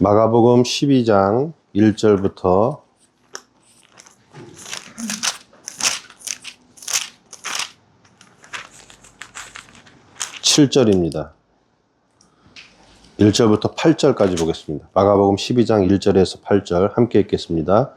마가복음 12장 1절부터 7절입니다. 1절부터 8절까지 보겠습니다. 마가복음 12장 1절에서 8절 함께 읽겠습니다.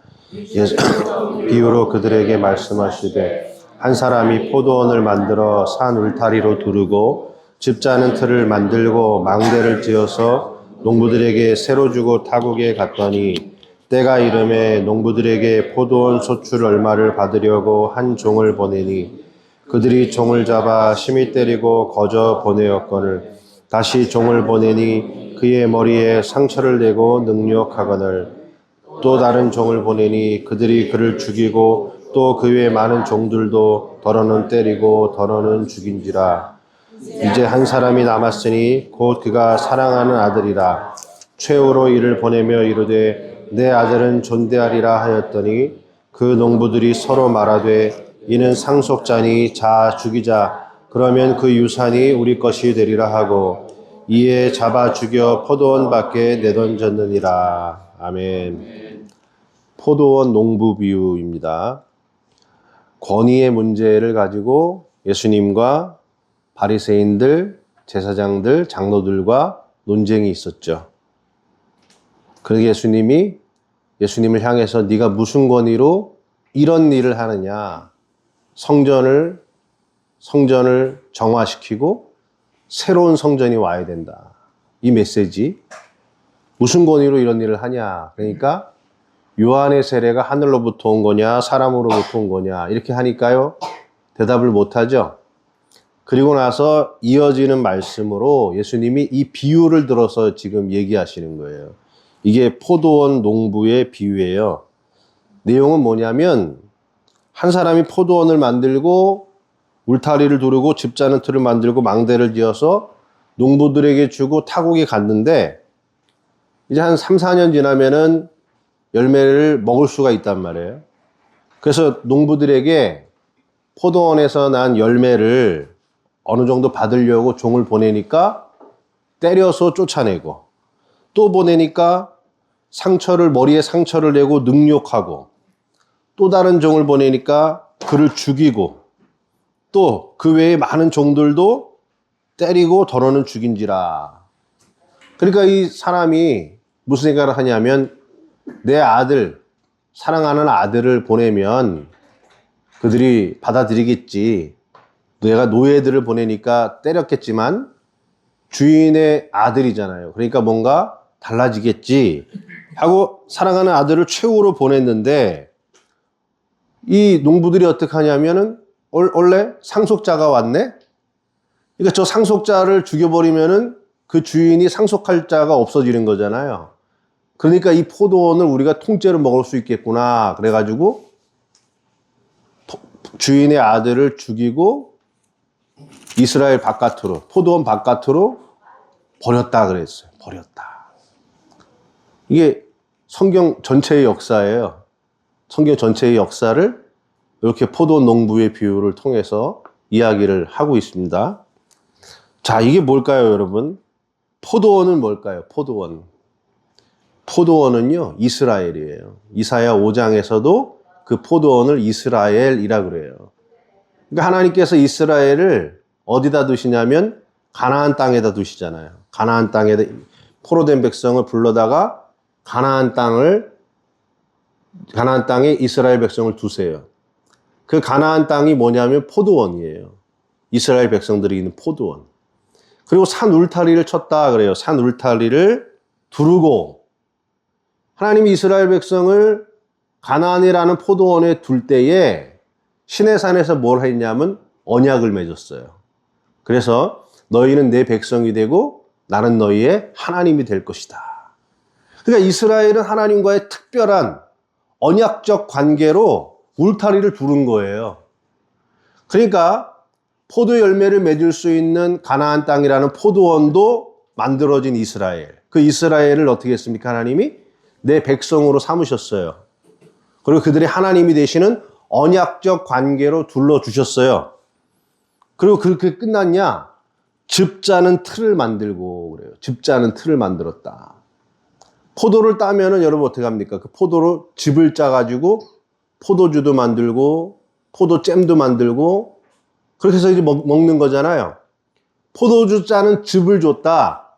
비유로 그들에게 말씀하시되 한 사람이 포도원을 만들어 산 울타리로 두르고 집 짜는 틀을 만들고 망대를 지어서 농부들에게 새로 주고 타국에 갔더니 때가 이르매 농부들에게 포도원 소출 얼마를 받으려고 한 종을 보내니 그들이 종을 잡아 심히 때리고 거저 보내었거늘 다시 종을 보내니 그의 머리에 상처를 내고 능욕하거늘 또 다른 종을 보내니 그들이 그를 죽이고 또 그 외 많은 종들도 더러는 때리고 더러는 죽인지라. 이제 한 사람이 남았으니 곧 그가 사랑하는 아들이라. 최후로 이를 보내며 이르되 내 아들은 존대하리라 하였더니 그 농부들이 서로 말하되 이는 상속자니 자 죽이자. 그러면 그 유산이 우리 것이 되리라 하고 이에 잡아 죽여 포도원 밖에 내던졌느니라. 아멘. 포도원 농부 비유입니다. 권위의 문제를 가지고 예수님과 바리새인들, 제사장들, 장로들과 논쟁이 있었죠. 그래서 예수님을 향해서 네가 무슨 권위로 이런 일을 하느냐. 성전을 정화시키고 새로운 성전이 와야 된다. 이 메시지. 무슨 권위로 이런 일을 하냐. 그러니까 요한의 세례가 하늘로부터 온 거냐 사람으로부터 온 거냐 이렇게 하니까요. 대답을 못하죠. 그리고 나서 이어지는 말씀으로 예수님이 이 비유를 들어서 지금 얘기하시는 거예요. 이게 포도원 농부의 비유예요. 내용은 뭐냐면 한 사람이 포도원을 만들고 울타리를 두르고 집 짜는 틀을 만들고 망대를 지어서 농부들에게 주고 타국에 갔는데 이제 한 3, 4년 지나면은 열매를 먹을 수가 있단 말이에요. 그래서 농부들에게 포도원에서 난 열매를 어느 정도 받으려고 종을 보내니까 때려서 쫓아내고 또 보내니까 머리에 상처를 내고 능욕하고 또 다른 종을 보내니까 그를 죽이고 또 그 외에 많은 종들도 때리고 더러는 죽인지라. 그러니까 이 사람이 무슨 생각을 하냐면 내 아들, 사랑하는 아들을 보내면 그들이 받아들이겠지. 내가 노예들을 보내니까 때렸겠지만 주인의 아들이잖아요. 그러니까 뭔가 달라지겠지 하고 사랑하는 아들을 최후로 보냈는데 이 농부들이 어떻게 하냐면은 원래 상속자가 왔네? 그러니까 저 상속자를 죽여버리면은 그 주인이 상속할 자가 없어지는 거잖아요. 그러니까 이 포도원을 우리가 통째로 먹을 수 있겠구나. 그래가지고 주인의 아들을 죽이고 이스라엘 바깥으로, 포도원 바깥으로 버렸다 그랬어요. 버렸다. 이게 성경 전체의 역사예요. 성경 전체의 역사를 이렇게 포도원 농부의 비유를 통해서 이야기를 하고 있습니다. 자, 이게 뭘까요, 여러분? 포도원은 뭘까요? 포도원은요, 이스라엘이에요. 이사야 5장에서도 그 포도원을 이스라엘이라 그래요. 그러니까 하나님께서 이스라엘을 어디다 두시냐면 가나안 땅에다 두시잖아요. 가나안 땅에 포로된 백성을 불러다가 가나안 땅에 이스라엘 백성을 두세요. 그 가나안 땅이 뭐냐면 포도원이에요. 이스라엘 백성들이 있는 포도원. 그리고 산 울타리를 쳤다 그래요. 산 울타리를 두르고 하나님이 이스라엘 백성을 가나안이라는 포도원에 둘 때에 시내산에서 뭘 했냐면 언약을 맺었어요. 그래서 너희는 내 백성이 되고 나는 너희의 하나님이 될 것이다. 그러니까 이스라엘은 하나님과의 특별한 언약적 관계로 울타리를 두른 거예요. 그러니까 포도 열매를 맺을 수 있는 가나안 땅이라는 포도원도 만들어진 이스라엘. 그 이스라엘을 어떻게 했습니까? 하나님이 내 백성으로 삼으셨어요. 그리고 그들이 하나님이 되시는 언약적 관계로 둘러주셨어요. 그리고 그렇게 끝났냐? 집 짜는 틀을 만들고 그래요. 집 짜는 틀을 만들었다. 포도를 따면은 여러분 어떻게 합니까? 그 포도로 즙을 짜가지고 포도주도 만들고 포도잼도 만들고 그렇게 해서 이제 먹는 거잖아요. 포도주 짜는 즙을 줬다.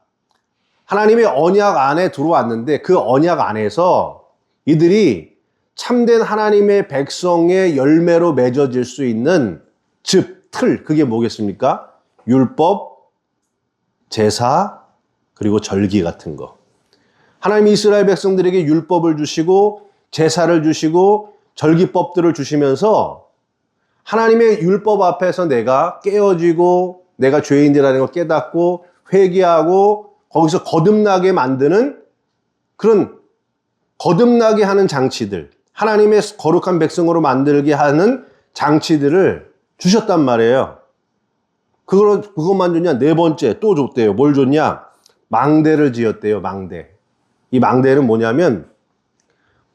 하나님의 언약 안에 들어왔는데 그 언약 안에서 이들이 참된 하나님의 백성의 열매로 맺어질 수 있는 즙, 틀, 그게 뭐겠습니까? 율법, 제사, 그리고 절기 같은 거. 하나님이 이스라엘 백성들에게 율법을 주시고 제사를 주시고 절기법들을 주시면서 하나님의 율법 앞에서 내가 깨어지고 내가 죄인이라는 걸 깨닫고 회개하고 거기서 거듭나게 만드는 그런 거듭나게 하는 장치들, 하나님의 거룩한 백성으로 만들게 하는 장치들을 주셨단 말이에요. 그것만 줬냐? 네 번째 또 줬대요. 뭘 줬냐? 망대를 지었대요. 망대. 이 망대는 뭐냐면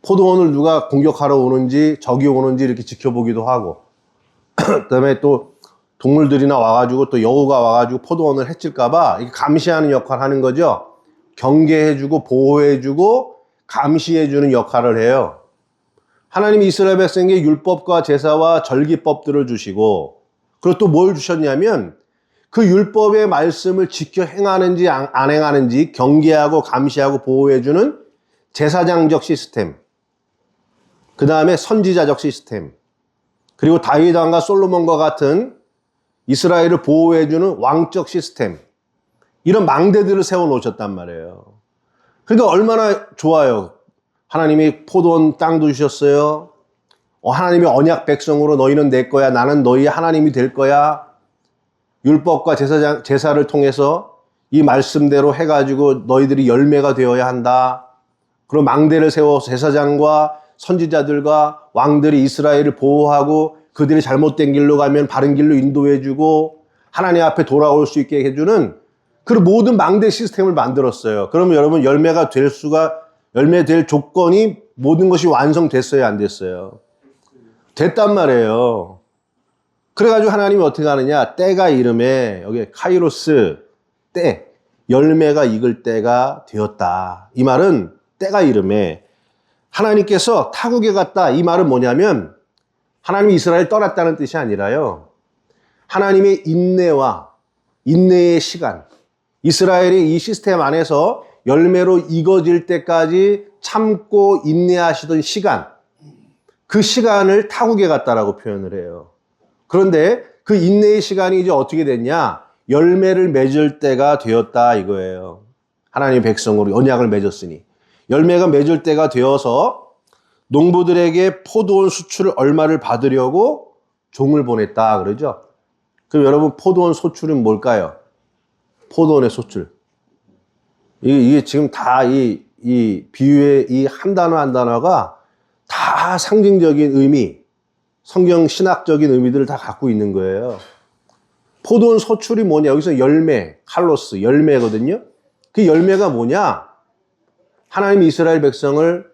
포도원을 누가 공격하러 오는지 적이 오는지 이렇게 지켜보기도 하고 그다음에 또 동물들이나 와가지고 또 여우가 와가지고 포도원을 해칠까봐 이렇게 감시하는 역할을 하는 거죠. 경계해주고 보호해주고 감시해주는 역할을 해요. 하나님이 이스라엘 백성에게 율법과 제사와 절기법들을 주시고 그리고 또 뭘 주셨냐면 그 율법의 말씀을 지켜 행하는지 안 행하는지 경계하고 감시하고 보호해주는 제사장적 시스템, 그 다음에 선지자적 시스템, 그리고 다윗 왕과 솔로몬과 같은 이스라엘을 보호해주는 왕적 시스템, 이런 망대들을 세워놓으셨단 말이에요. 그러니까 얼마나 좋아요. 하나님이 포도원 땅도 주셨어요. 하나님의 언약 백성으로 너희는 내 거야. 나는 너희의 하나님이 될 거야. 율법과 제사를 통해서 이 말씀대로 해가지고 너희들이 열매가 되어야 한다. 그리고 망대를 세워서 제사장과 선지자들과 왕들이 이스라엘을 보호하고 그들이 잘못된 길로 가면 바른 길로 인도해주고 하나님 앞에 돌아올 수 있게 해주는 그런 모든 망대 시스템을 만들었어요. 그러면 여러분 열매 될 조건이 모든 것이 완성됐어요, 안 됐어요? 됐단 말이에요. 그래가지고 하나님이 어떻게 하느냐? 때가 이름에 여기 카이로스 때 열매가 익을 때가 되었다. 이 말은 때가 이름에 하나님께서 타국에 갔다. 이 말은 뭐냐면 하나님이 이스라엘 떠났다는 뜻이 아니라요. 하나님의 인내의 시간, 이스라엘이 이 시스템 안에서 열매로 익어질 때까지 참고 인내하시던 시간, 그 시간을 타국에 갔다라고 표현을 해요. 그런데 그 인내의 시간이 이제 어떻게 됐냐? 열매를 맺을 때가 되었다 이거예요. 하나님의 백성으로 언약을 맺었으니 열매가 맺을 때가 되어서 농부들에게 포도원 수출을 얼마를 받으려고 종을 보냈다 그러죠. 그럼 여러분 포도원 소출은 뭘까요? 포도원의 소출. 이게 지금 다 이 비유의 이 한 단어 한 단어가 다 상징적인 의미, 성경 신학적인 의미들을 다 갖고 있는 거예요. 포도원 소출이 뭐냐? 여기서 열매, 칼로스, 열매거든요. 그 열매가 뭐냐? 하나님이 이스라엘 백성을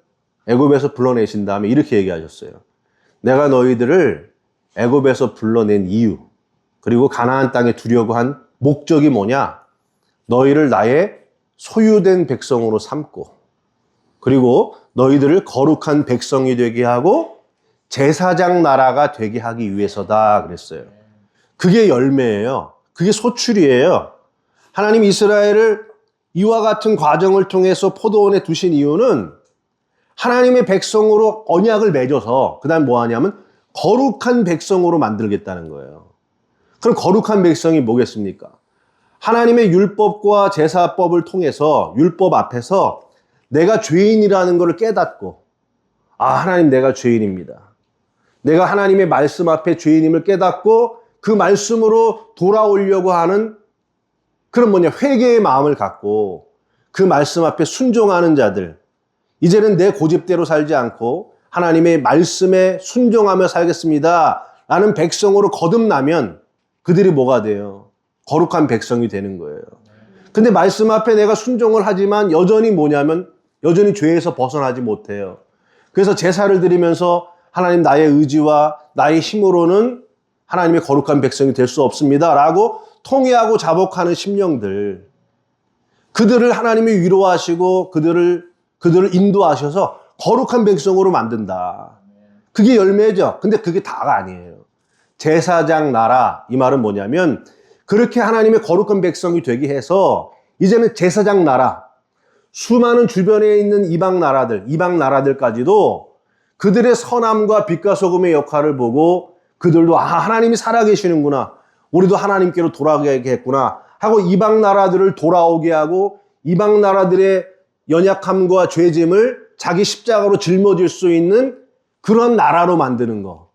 애굽에서 불러내신 다음에 이렇게 얘기하셨어요. 내가 너희들을 애굽에서 불러낸 이유, 그리고 가나안 땅에 두려고 한 목적이 뭐냐? 너희를 나의 소유된 백성으로 삼고, 그리고 너희들을 거룩한 백성이 되게 하고 제사장 나라가 되게 하기 위해서다 그랬어요. 그게 열매예요. 그게 소출이에요. 하나님 이스라엘을 이와 같은 과정을 통해서 포도원에 두신 이유는 하나님의 백성으로 언약을 맺어서 그 다음 뭐 하냐면 거룩한 백성으로 만들겠다는 거예요. 그럼 거룩한 백성이 뭐겠습니까? 하나님의 율법과 제사법을 통해서 율법 앞에서 내가 죄인이라는 것을 깨닫고 하나님 내가 죄인입니다. 내가 하나님의 말씀 앞에 죄인임을 깨닫고 그 말씀으로 돌아오려고 하는 그런 회개의 마음을 갖고 그 말씀 앞에 순종하는 자들, 이제는 내 고집대로 살지 않고 하나님의 말씀에 순종하며 살겠습니다 라는 백성으로 거듭나면 그들이 뭐가 돼요? 거룩한 백성이 되는 거예요. 근데 말씀 앞에 내가 순종을 하지만 여전히 뭐냐면 여전히 죄에서 벗어나지 못해요. 그래서 제사를 드리면서 하나님 나의 의지와 나의 힘으로는 하나님의 거룩한 백성이 될 수 없습니다 라고 통회하고 자복하는 심령들, 그들을 하나님이 위로하시고 그들을 그들을 인도하셔서 거룩한 백성으로 만든다. 그게 열매죠. 근데 그게 다가 아니에요. 제사장 나라, 이 말은 뭐냐면 그렇게 하나님의 거룩한 백성이 되게 해서 이제는 제사장 나라, 수많은 주변에 있는 이방 나라들까지도 그들의 선함과 빛과 소금의 역할을 보고 그들도 하나님이 살아계시는구나, 우리도 하나님께로 돌아가야겠구나 하고 이방 나라들을 돌아오게 하고 이방 나라들의 연약함과 죄짐을 자기 십자가로 짊어질 수 있는 그런 나라로 만드는 거.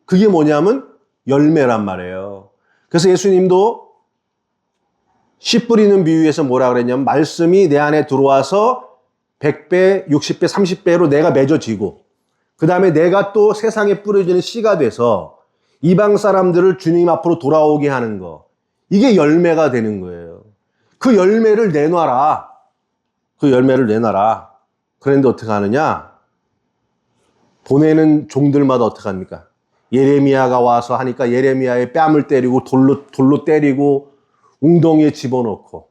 그게 뭐냐면 열매란 말이에요. 그래서 예수님도 씨 뿌리는 비유에서 뭐라 그랬냐면 말씀이 내 안에 들어와서 100배, 60배, 30배로 내가 맺어지고 그 다음에 내가 또 세상에 뿌려지는 씨가 돼서 이방 사람들을 주님 앞으로 돌아오게 하는 거. 이게 열매가 되는 거예요. 그 열매를 내놔라. 그 열매를 내놔라. 그런데 어떻게 하느냐? 보내는 종들마다 어떻게 합니까? 예레미야가 와서 하니까 예레미야의 뺨을 때리고 돌로 때리고 웅덩이에 집어넣고,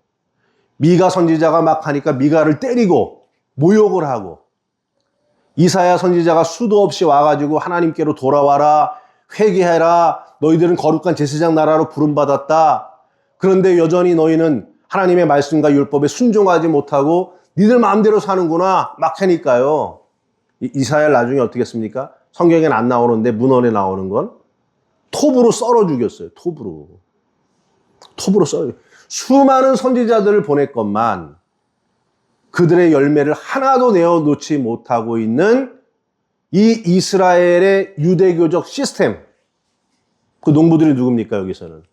미가 선지자가 막 하니까 미가를 때리고 모욕을 하고, 이사야 선지자가 수도 없이 와가지고 하나님께로 돌아와라, 회개해라, 너희들은 거룩한 제사장 나라로 부름받았다. 그런데 여전히 너희는 하나님의 말씀과 율법에 순종하지 못하고 니들 마음대로 사는구나 막 하니까요. 이사야 나중에 어떻게 했습니까? 성경에는 안 나오는데 문헌에 나오는 건 톱으로 썰어 죽였어요. 톱으로 썰어. 수많은 선지자들을 보냈건만 그들의 열매를 하나도 내어놓지 못하고 있는 이 이스라엘의 유대교적 시스템. 그 농부들이 누굽니까, 여기서는?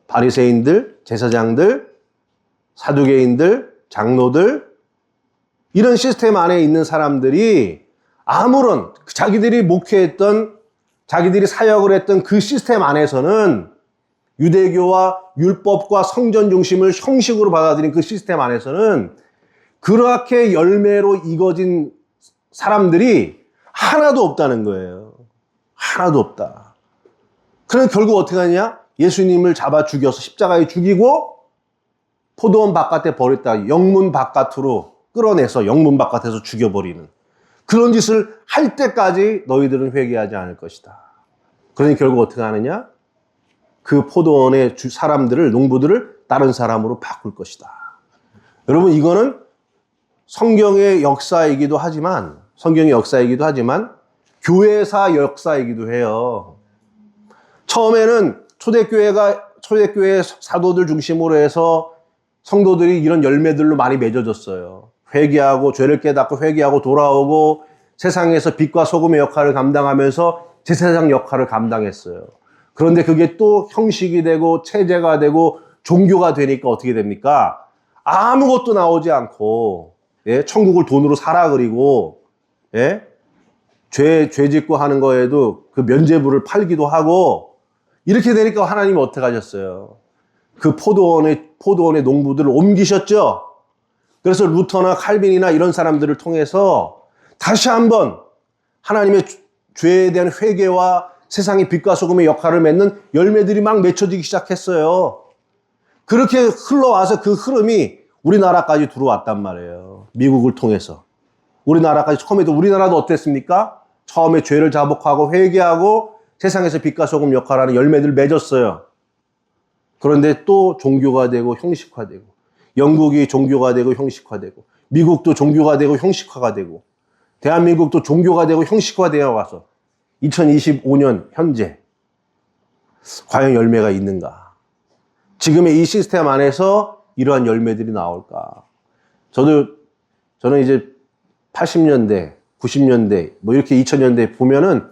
바리새인들, 제사장들, 사두개인들, 장로들, 이런 시스템 안에 있는 사람들이 아무런 자기들이 목회했던, 자기들이 사역을 했던 그 시스템 안에서는 유대교와 율법과 성전 중심을 형식으로 받아들인 그 시스템 안에서는 그렇게 열매로 익어진 사람들이 하나도 없다는 거예요. 하나도 없다. 그럼 결국 어떻게 하냐? 예수님을 잡아 죽여서 십자가에 죽이고 포도원 바깥에 버렸다. 영문 바깥으로 끌어내서 영문 바깥에서 죽여버리는 그런 짓을 할 때까지 너희들은 회개하지 않을 것이다. 그러니 결국 어떻게 하느냐? 그 포도원의 사람들을, 농부들을 다른 사람으로 바꿀 것이다. 여러분, 이거는 성경의 역사이기도 하지만 교회사 역사이기도 해요. 처음에는 초대교회 사도들 중심으로 해서 성도들이 이런 열매들로 많이 맺어졌어요. 회개하고 죄를 깨닫고 회개하고 돌아오고 세상에서 빛과 소금의 역할을 감당하면서 제사장 역할을 감당했어요. 그런데 그게 또 형식이 되고 체제가 되고 종교가 되니까 어떻게 됩니까? 아무것도 나오지 않고, 예? 천국을 돈으로 사라 그리고, 예? 죄 짓고 하는 거에도 그 면죄부를 팔기도 하고, 이렇게 되니까 하나님이 어떻게 하셨어요? 그 포도원의 농부들을 옮기셨죠? 그래서 루터나 칼빈이나 이런 사람들을 통해서 다시 한번 하나님의 죄에 대한 회개와 세상의 빛과 소금의 역할을 맺는 열매들이 막 맺혀지기 시작했어요. 그렇게 흘러와서 그 흐름이 우리나라까지 들어왔단 말이에요. 미국을 통해서. 우리나라까지 우리나라도 어땠습니까? 처음에 죄를 자복하고 회개하고 세상에서 빛과 소금 역할을 하는 열매들을 맺었어요. 그런데 또 종교가 되고 형식화되고, 영국이 종교가 되고 형식화되고, 미국도 종교가 되고 형식화가 되고, 대한민국도 종교가 되고 형식화되어 와서 2025년 현재 과연 열매가 있는가? 지금의 이 시스템 안에서 이러한 열매들이 나올까? 저는 이제 80년대, 90년대, 뭐 이렇게 2000년대 보면은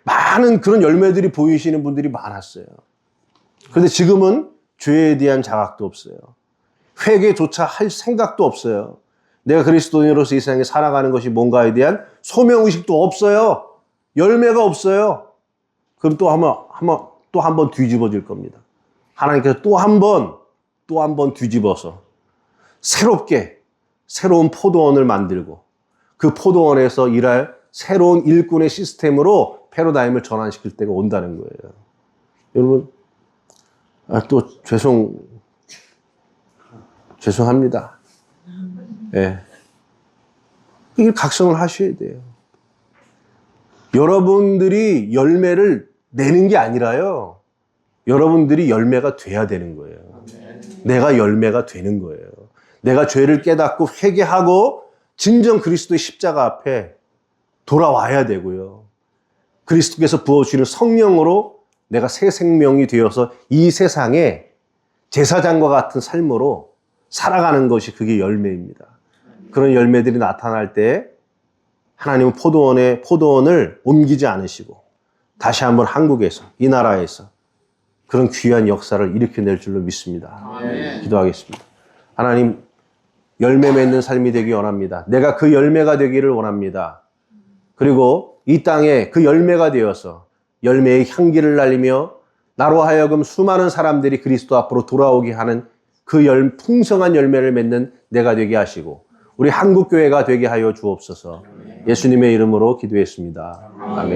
많은 그런 열매들이 보이시는 분들이 많았어요. 그런데 지금은 죄에 대한 자각도 없어요. 회개조차 할 생각도 없어요. 내가 그리스도인으로서 이 세상에 살아가는 것이 뭔가에 대한 소명의식도 없어요. 열매가 없어요. 그럼 또 한 번 뒤집어질 겁니다. 하나님께서 또 한 번 뒤집어서 새로운 포도원을 만들고 그 포도원에서 일할 새로운 일꾼의 시스템으로 패러다임을 전환시킬 때가 온다는 거예요. 여러분, 또 죄송합니다. 예. 이걸 각성을 하셔야 돼요. 여러분들이 열매를 내는 게 아니라요. 여러분들이 열매가 돼야 되는 거예요. 내가 열매가 되는 거예요. 내가 죄를 깨닫고 회개하고 진정 그리스도의 십자가 앞에 돌아와야 되고요. 그리스도께서 부어주시는 성령으로 내가 새 생명이 되어서 이 세상에 제사장과 같은 삶으로 살아가는 것이 그게 열매입니다. 그런 열매들이 나타날 때 하나님은 포도원을 옮기지 않으시고 다시 한번 한국에서, 이 나라에서 그런 귀한 역사를 일으켜낼 줄로 믿습니다. 아멘. 기도하겠습니다. 하나님, 열매 맺는 삶이 되기 원합니다. 내가 그 열매가 되기를 원합니다. 그리고 이 땅에 그 열매가 되어서 열매의 향기를 날리며 나로 하여금 수많은 사람들이 그리스도 앞으로 돌아오게 하는 그 풍성한 열매를 맺는 내가 되게 하시고 우리 한국교회가 되게 하여 주옵소서. 예수님의 이름으로 기도했습니다. 아멘.